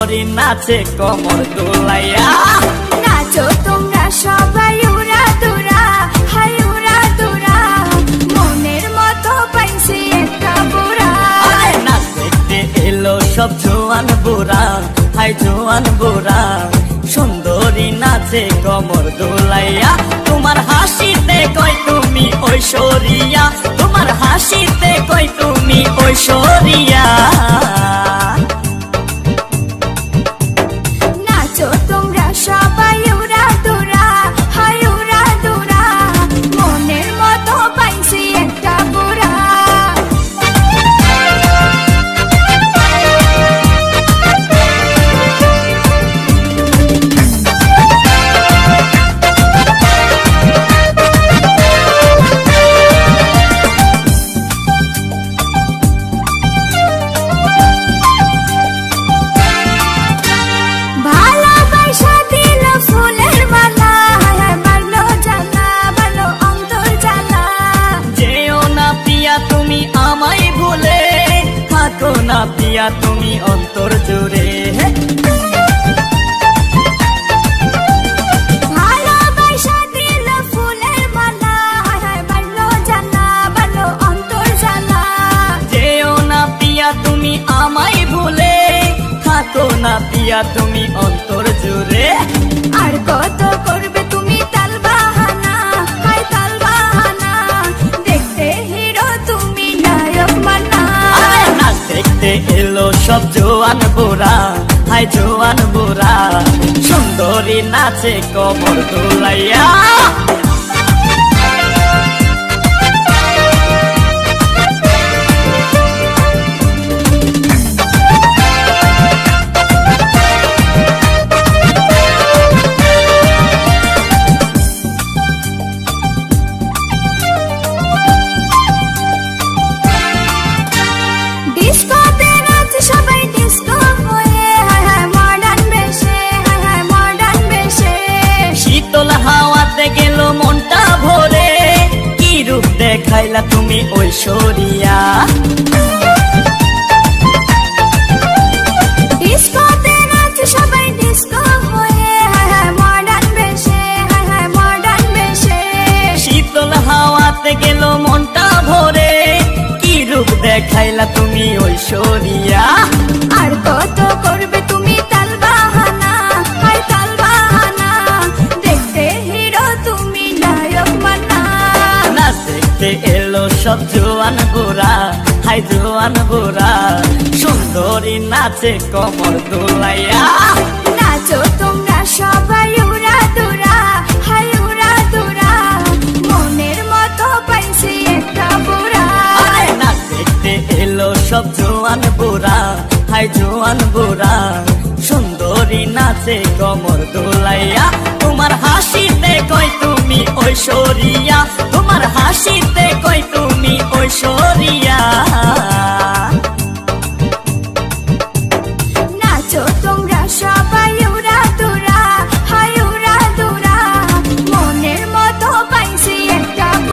নাচে কমর দোলাইয়া। নাচো তোমরা সবাই উড়া দুরা, হাই উড়া দুরা, মনের মতো পাইছি একটা বুড়া। নাচ দেখতে এলো সব জোয়ান বুড়া, হাই জোয়ান বুড়া, সুন্দরী নাচে কমর দোলাইয়া। তোমার হাসিতে কই তুমি ঐশ্বরিয়া, তোমার হাসিতে কই তুমি ঐশ্বরিয়া। নাচো তোমরা সবাই উড়া দুরা, হাই উড়া দুরা, মনের মতো পাইছি একটা বুড়া। না পিয়া তুমি অন্তর জুড়ে, ভালোবাসা দিল ফুলের মালা, বাড়লো জ্বালা, বাড়লো অন্তর জ্বালা। যেও না পিয়া তুমি আমায় ভুলে, থাকো না পিয়া তুমি অন্তর জুড়ে। আর কত করবে তুমি তাল বাহানা, হাই তাল বাহানা, দেখতে হিরো তুমি নায়ক মানা। নাচ দেখতে এলো সব জোয়ান বুড়া, হাই জোয়ান বুড়া, সুন্দরী নাচে কমর দোলাইয়া। গেল মনটা ভরে, কি রূপ দেখাইলা তুমি ঐশ্বরিয়া। ডিস্কোতে নাচ সবাই ডিস্কো হয়ে, মডার্ন বেশে, মডার্ন বেশে। শীতল হাওয়াতে গেল মনটা ভরে, কি রূপ দেখাইলা তুমি ঐশ্বরিয়া। আর কত করবে তুমি তাল বাহানা, হাই তাল বাহানা, দেখতে হিরো তুমি নায়ক মানা। নাচ দেখতে এলো সব জোয়ান বুড়া, হাই জোয়ান বুড়া, সুন্দরী নাচে কমর দোলাইয়া। নাচো তোমরা সবাই উড়া দুরা, হাই উড়া দুরা, মনের মতো পাইছি একটা বুড়া। নাচ দেখতে এলো সব জোয়ান বুড়া, হাই জোয়ান বুড়া, সুন্দরী নাচে কমর দোলাইয়া। তোমার হাসিতে কই তুমি ঐশ্বরিয়া, তোমার হাসিতে কই